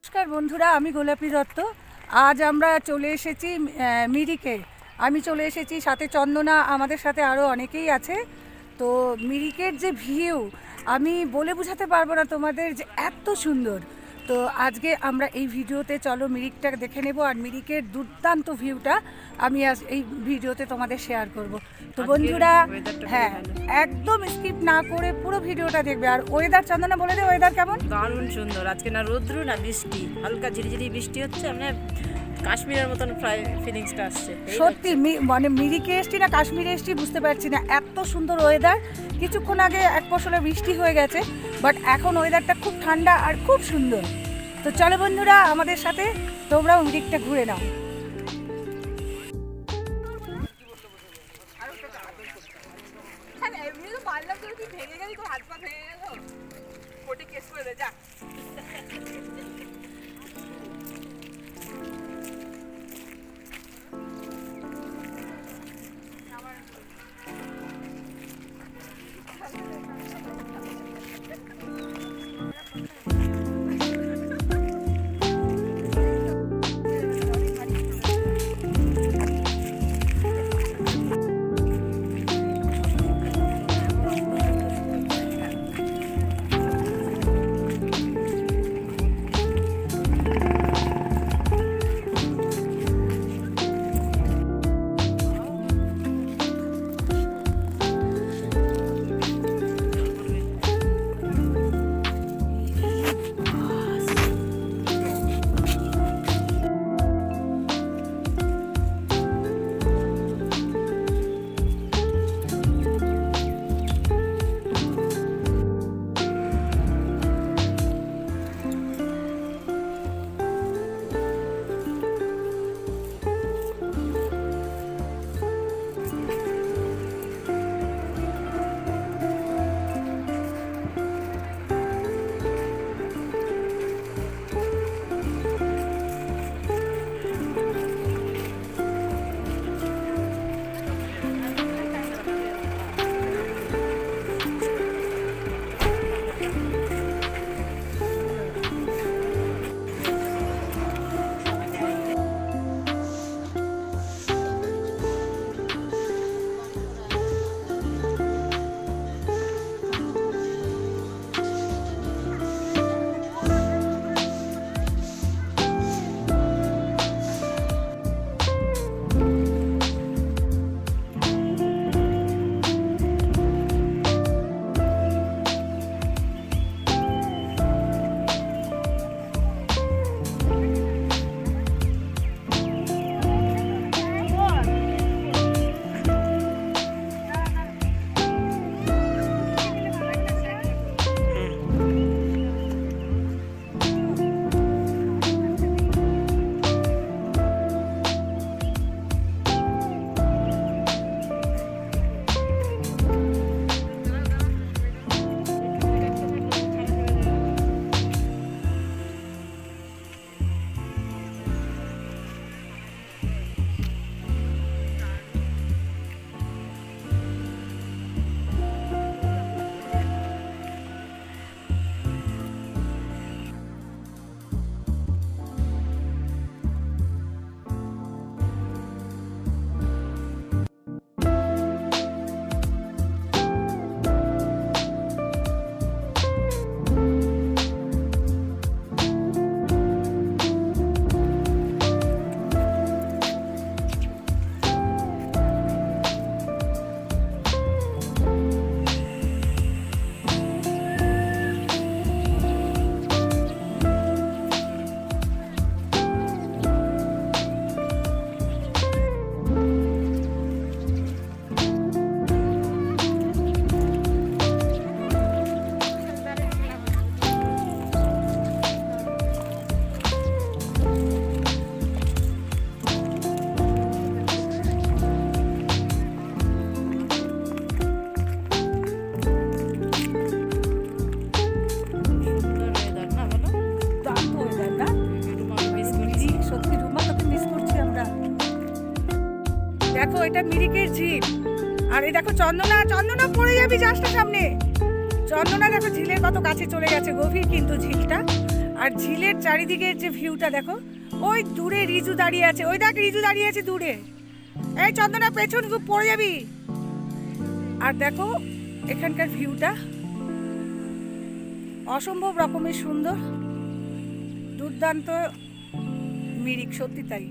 নমস্কার বন্ধুরা, আমি গোলাপী দত্ত। আজ আমরা চলে এসেছি মিরিকে। আমি চলে এসেছি, সাথে চন্দনা, আমাদের সাথে আরও অনেকেই আছে। তো মিরিকের যে ভিউ আমি বলে বোঝাতে পারবো না তোমাদের, যে এত সুন্দর। তো আজকে আমরা এই ভিডিওতে চলো মিরিকটা দেখে নেব, আর মিরিকের দুর্দান্ত ভিউটা আমি আজ এই ভিডিওতে তোমাদের শেয়ার করব। তো বন্ধুরা, হ্যাঁ, একদম স্কিপ না করে পুরো ভিডিওটা দেখবে। আর ওয়েদার, চন্দনা বলে দে, ওয়েদার কেমন? দারুণ সুন্দর। আজকে না রৌদ্র না বৃষ্টি, হালকা ঝিরিঝিরি বৃষ্টি হচ্ছে, মানে কাশ্মীরের মতন প্রায় ফিলিংসটা আসছে। সত্যি মানে মিরিকে এসছি না কাশ্মীরে এসছি বুঝতে পারছি না, এত সুন্দর ওয়েদার। কিছুক্ষণ আগে এক ফসলে বৃষ্টি হয়ে গেছে, বাট এখন ওয়েদারটা খুব ঠান্ডা আর খুব সুন্দর। তো চলো বন্ধুরা, আমাদের সাথে তোমরাও মিরিকটা ঘুরে নাও। দেখো, এটা মিরিকের ঝিল। আর এই দেখো চন্দনা, চন্দনা পড়ে যাবি জাস্টের সামনে। চন্দনা দেখো ঝিলের কত কাছে চলে গেছে, গভীর কিন্তু ঝিলটা। আর ঝিলের চারিদিকের যে ভিউটা দেখো, ওই দূরে রিজু দাঁড়িয়ে আছে, ওই দেখ রিজু দাঁড়িয়ে আছে দূরে। এই চন্দনা পেছন খুব পড়ে যাবি। আর দেখো এখানকার ভিউটা অসম্ভব রকমের সুন্দর, দুর্দান্ত মিরিক, সত্যি তাই।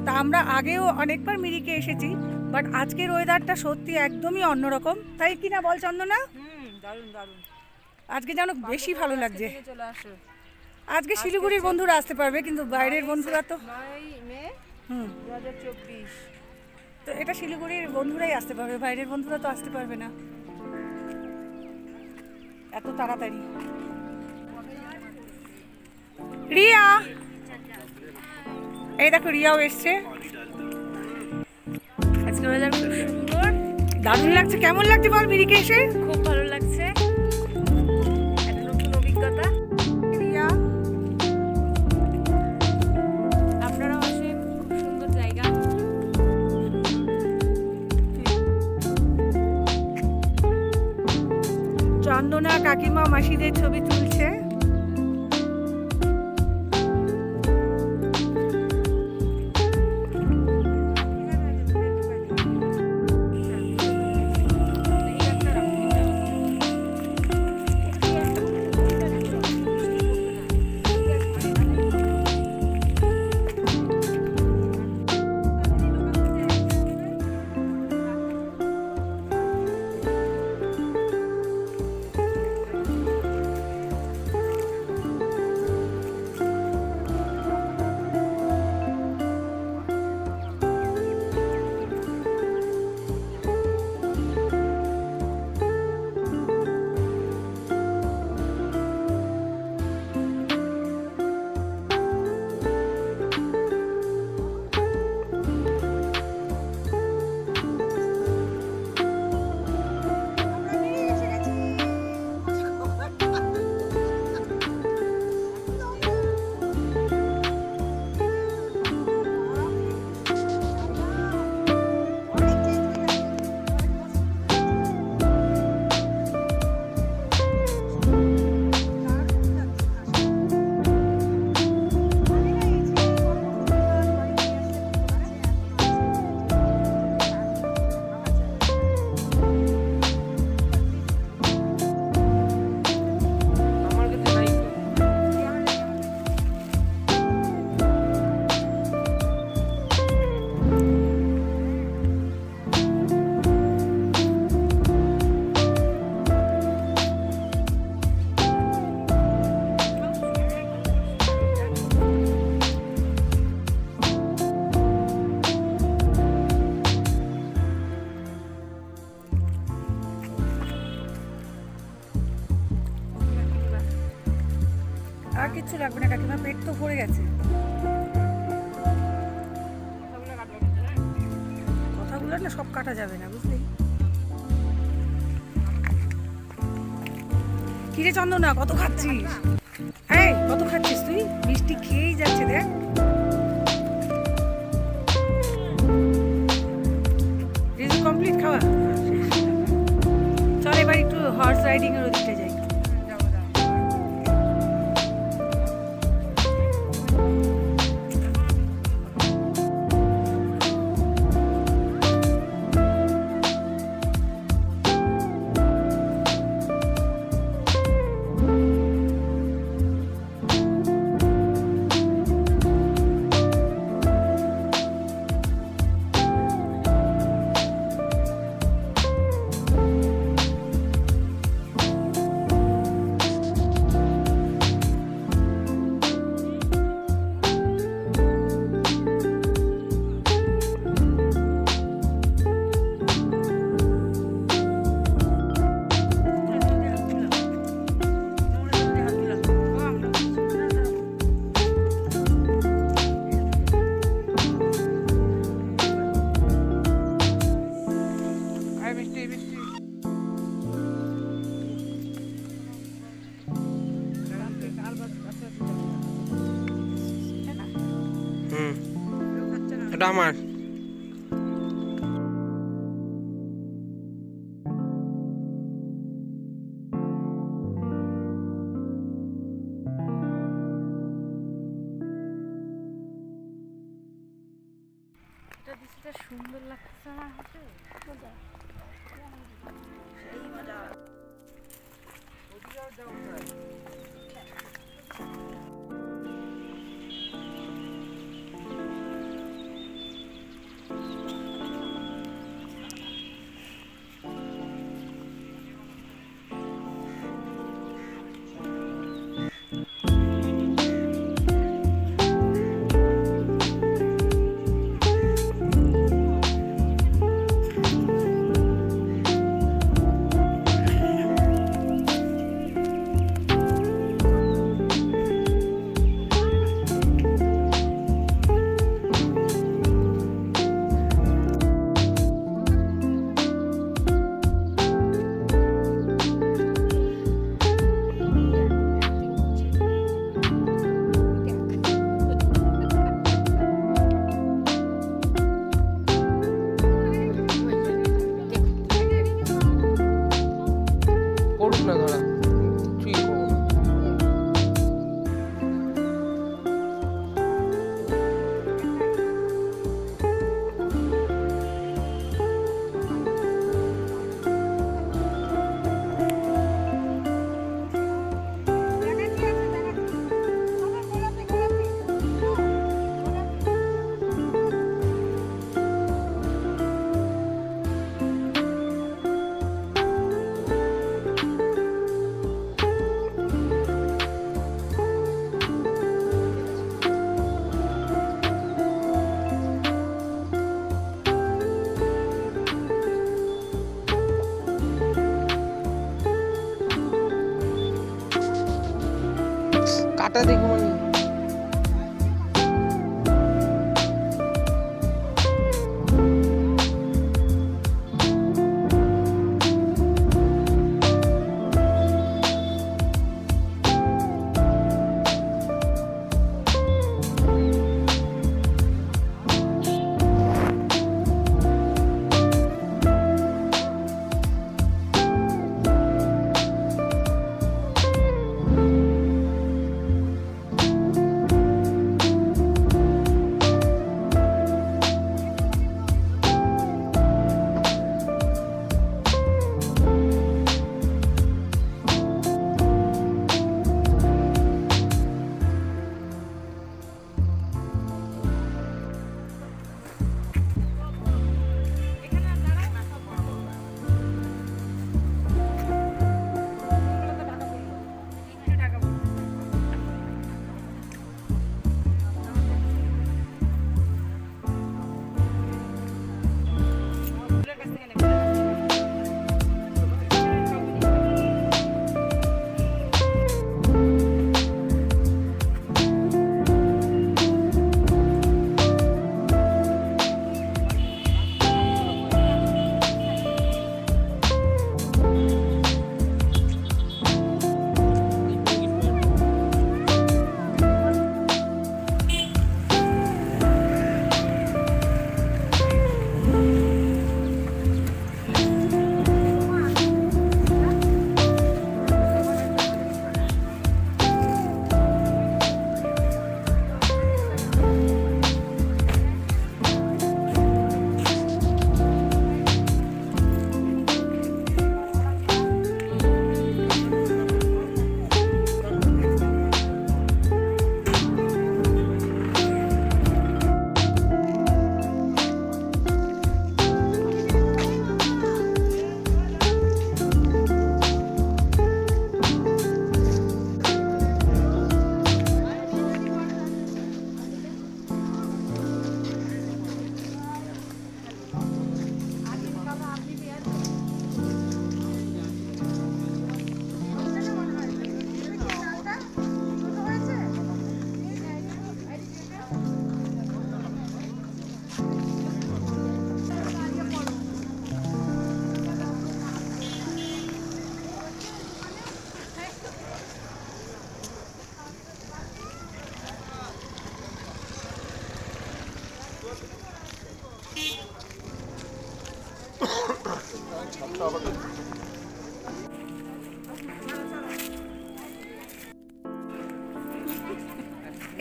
তা আমরা আগেও অনেকবার মিরিকে এসেছি, বাট আজকের ওয়েদারটা সত্যি একদমই অন্যরকম, তাই কি না বল চন্দনা? দারুণ দারুণ, আজকে যেন বেশি ভালো লাগছে। চলে আসো। আজকে শিলিগুড়ির বন্ধুরা আসতে পারবে, কিন্তু বাইরের বন্ধুরা তো 2024 তো এটা শিলিগুড়ির বন্ধুরাই আসতে পারবে, বাইরের বন্ধুরা তো আসতে পারবে না এত তাড়াতাড়ি। রিয়া, এই দেখো রিয়াও এসছে। আজকে ওয়েদার খুব সুন্দর, দারুণ লাগছে। কেমন লাগছে বল মিরিকে এসে? খুব ভালো লাগছে, একটা নতুন অভিজ্ঞতা। রিয়া, আপনারাও আসেন, খুব সুন্দর জায়গা। চন্দনা কাকিমা মাসিদের ছবি তুলছে। আর কিচ্ছু লাগবে না কাকিমা, পেট তো ভরে গেছে। কথাগুলো না সব কাটা যাবে না, বুঝলি? কিরে চন্দনা, কত খাচ্ছিস? এই কত খাচ্ছিস তুই? মিষ্টি খেয়েই যাচ্ছে দেখ। রিজু কমপ্লিট খাওয়া? চল এবার একটু হর্স রাইডিং এর ওদিকটা যাই। এটা আমার। সুন্দর লাগছে আমার হাতে। সেই মজা। করুক না ধরা ঠিক করবো না। কাটা দেখো মানে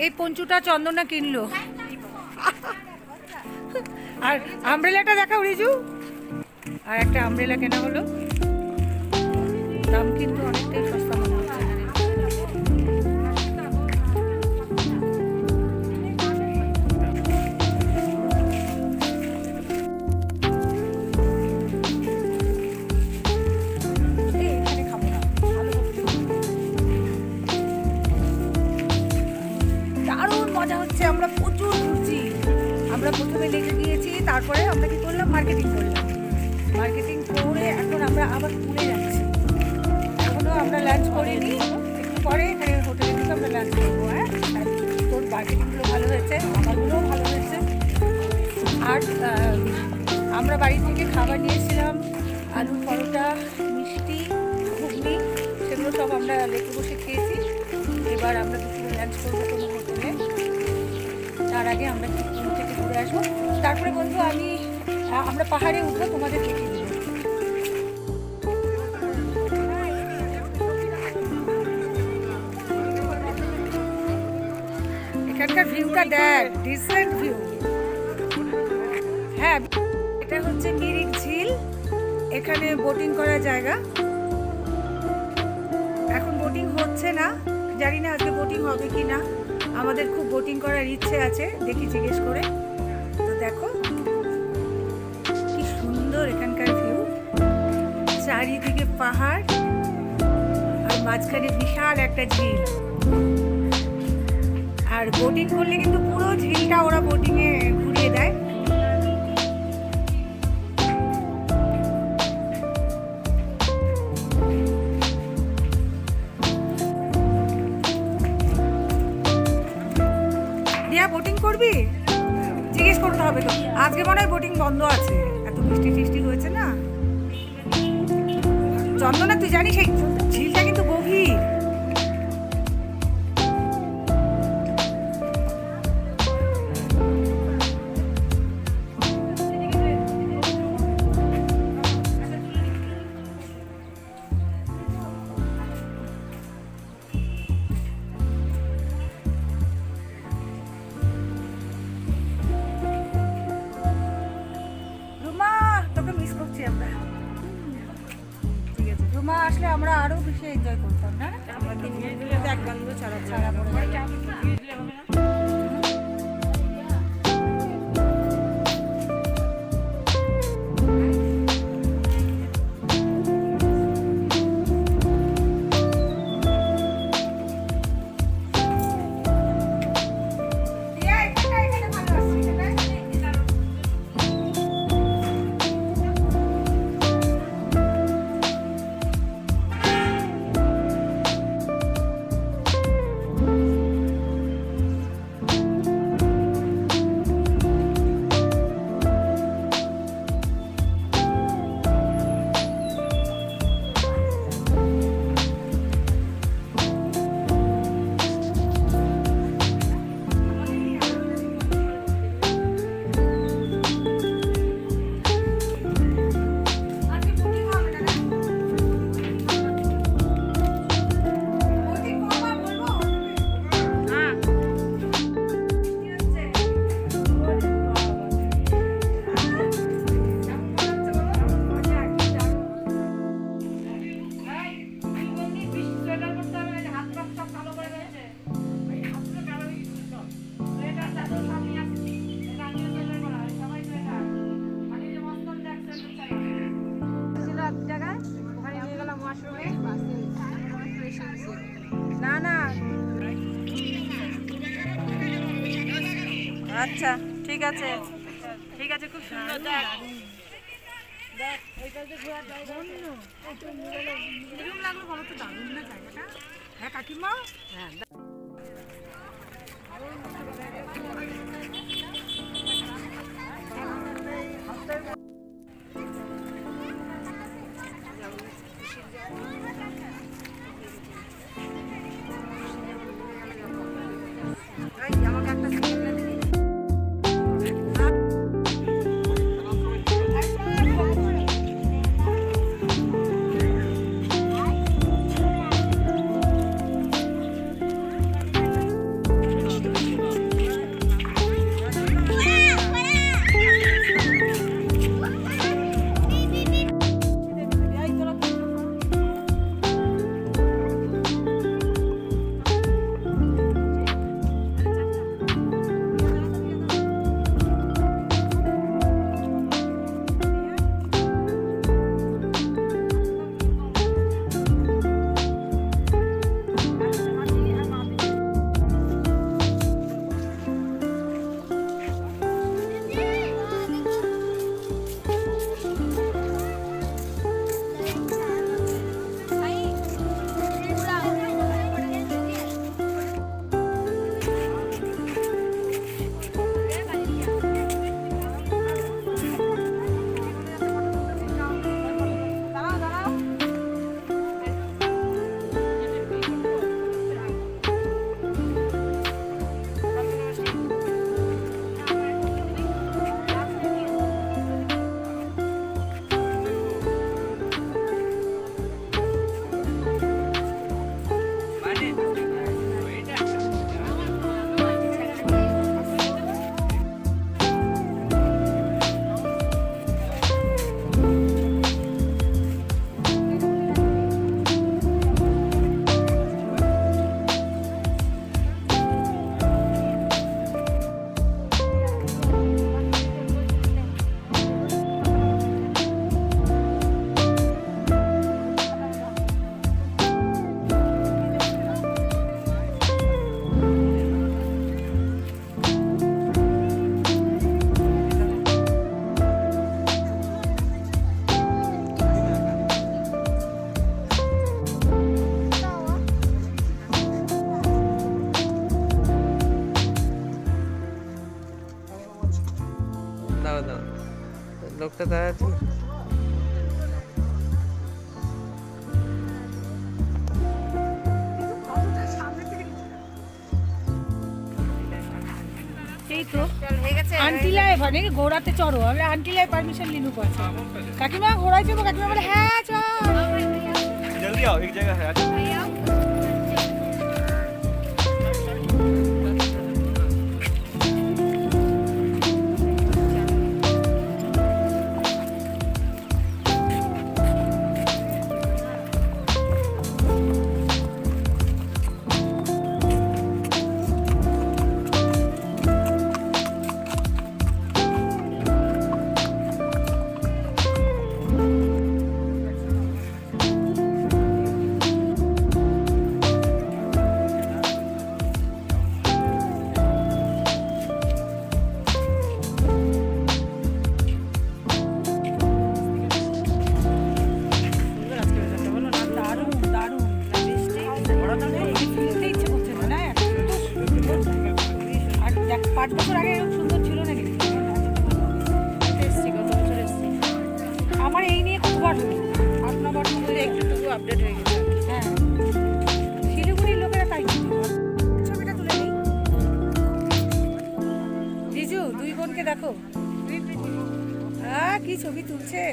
এই পঞ্চুটা চন্দনা কিনলো। আর আমব্রেলাটা দেখাও রিজু। আর একটা আমব্রেলা কেনা হলো, দাম কিন্তু অনেকটাই সস্তা মনে হচ্ছে। দারুণ মজা হচ্ছে, আমরা প্রচুর ঘুরছি। আমরা প্রথমে লেগে গিয়েছি, তারপরে আমরা কি করলাম, মার্কেটিং করলাম। মার্কেটিং করে এখন আমরা আবার পুরে যাচ্ছি। এখনও আমরা লাঞ্চ করিনি, একটু পরে এখানে হোটেলে থেকে আমরা লাঞ্চ করবো। হ্যাঁ, তোর মার্কেটিংগুলো ভালো হয়েছে, আমারগুলোও ভালো হয়েছে। আর আমরা বাড়ি থেকে খাবার নিয়েছিলাম, আলুর পরোটা, মিষ্টি, ঘুগনি, সেগুলো সব আমরা লেকে বসে খেয়েছি। এবার আমরা দুপুরে লাঞ্চ করবো কোনো হোটেলে। তার আগে আমরা পুরো থেকে ঘুরে আসবো। তারপরে বন্ধু আমরা পাহাড়ে উঠবো, তোমাদের দেখিয়ে দেবো। এখানকার ভিউটা দেখ, ডিসেন্ট ভিউ। হ্যাঁ, এটা হচ্ছে মিরিক ঝিল, এখানে বোটিং করার জায়গা। এখন বোটিং হচ্ছে না, জানি না আজকে বোটিং হবে কি না। আমাদের খুব বোটিং করার ইচ্ছে আছে, দেখি জিজ্ঞেস করে। তো দেখো কি সুন্দর এখানকার ভিউ, চারিদিকে পাহাড় আর মাঝখানে বিশাল একটা ঝিল। আর বোটিং করলে কিন্তু পুরো ঝিলটা ওরা বোটিংয়ে ঘুরিয়ে দেয়। বোটিং করবি? জিজ্ঞেস করতে হবে তো, আজকে মনে হয় বোটিং বন্ধ আছে, এত বৃষ্টি টিষ্টি হয়েছে না। চন্দনা তুই জানিস এই ঝিলটা কিন্তু গভীর। আসলে আমরা আরো বেশি এনজয় করতাম না, আমরা 3 মিনিট দিলে এক বন্ধ ছাড়া পড়ে যায়। না না, আচ্ছা ঠিক আছে, ঠিক আছে, খুব সুন্দর। দেখ দেখ ওইটা যে ঘোরার জায়গা কিরকম লাগলো বলো তো, দারুণ না জায়গাটা? হ্যাঁ কাকিমা, হ্যাঁ আমাকে একটা দাঁড়া লোকটা দাঁড়াচ্ছে না এই তো আন্টিলায় মানে ঘোড়াতে চড়ো আমরা আন্টিলায় পারমিশন লিনু পাচ্ছে কাকিমা ঘোড়ায় চড়বো কাকিমা বলে হ্যাঁ চল जल्दी आओ एक जगह है আমার এই নিয়ে খুব একটু আপডেট হয়ে গেছে। হ্যাঁ শিলিগুড়ির লোকেরা তাই ছবিটা তুলে নেই রিজু দুই বোনকে দেখো কি ছবি তুলছে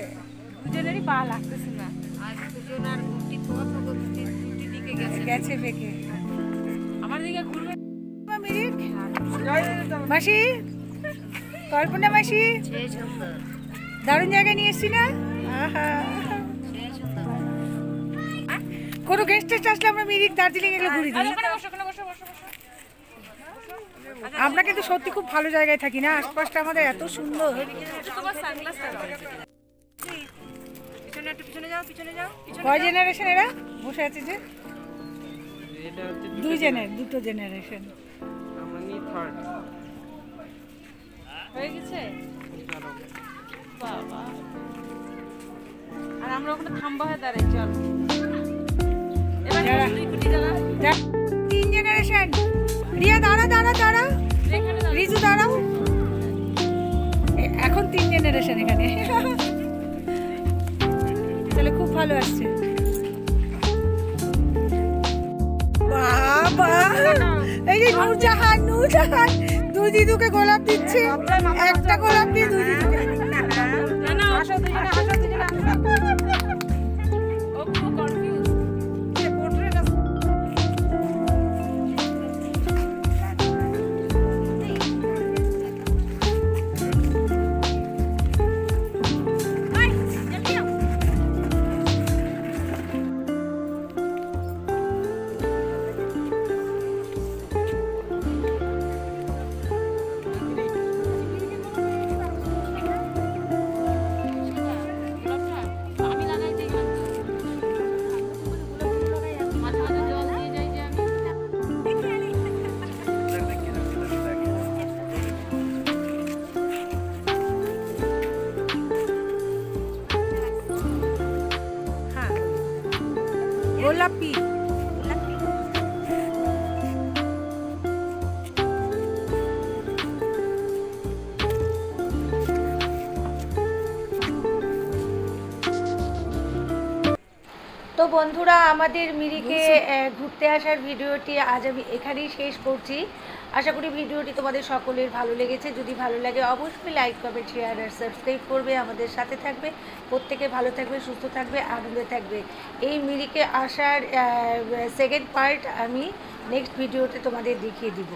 দুজনেরই পা লাগতেছে না আর দুজনার দুটি দিকে গেছে বেঁকে আমার দিকে ঘুরবে মাসি কল্পনা মাসি দারুণ জায়গায় নিয়ে এসছি না কোনো গেস্ট টেস্ট আসলে আমরা মিরিক দার্জিলিং এগুলো ঘুরে দিই আমরা কিন্তু সত্যি খুব ভালো জায়গায় থাকি না আশপাশটা আমাদের এত সুন্দর কয় জেনারেশন এরা বসে আছে যে এটা হচ্ছে দুটো জেনারেশন আমরা নিয়ে থার্ড হয়ে গেছে বাবা আর আমরা ওখানে থাম্বা হয়ে দাঁড়াই চল এবার দুই কোটি দাঁড়া তিন জেনারেশন রিয়া দাঁড়া দাঁড়া দাঁড়া রিজু দাঁড়াও এখন তিন জেনারেশন এখানে তাহলে খুব ভালো আসছে বাবা এই যে নূরজাহান দুই দিদুকে গোলাপ দিচ্ছে একটা গোলাপ দিয়ে দুই দিদুকে না আসো দুজনে ও খুব কনফিউজ যে পোর্ট্রেট আছে গোলাপি তো বন্ধুরা আমাদের মিরিকে ঘুরতে আসার ভিডিওটি আজ আমি এখানেই শেষ করছি আশা করি ভিডিওটি তোমাদের সকলের ভালো লেগেছে যদি ভালো লাগে অবশ্যই লাইক কমেন্ট শেয়ার আর সাবস্ক্রাইব করবে আমাদের সাথে থাকবে প্রত্যেকে ভালো থাকবে সুস্থ থাকবে আনন্দে থাকবে এই মিরিকে আসার সেকেন্ড পার্ট আমি নেক্সট ভিডিওতে তোমাদের দেখিয়ে দিব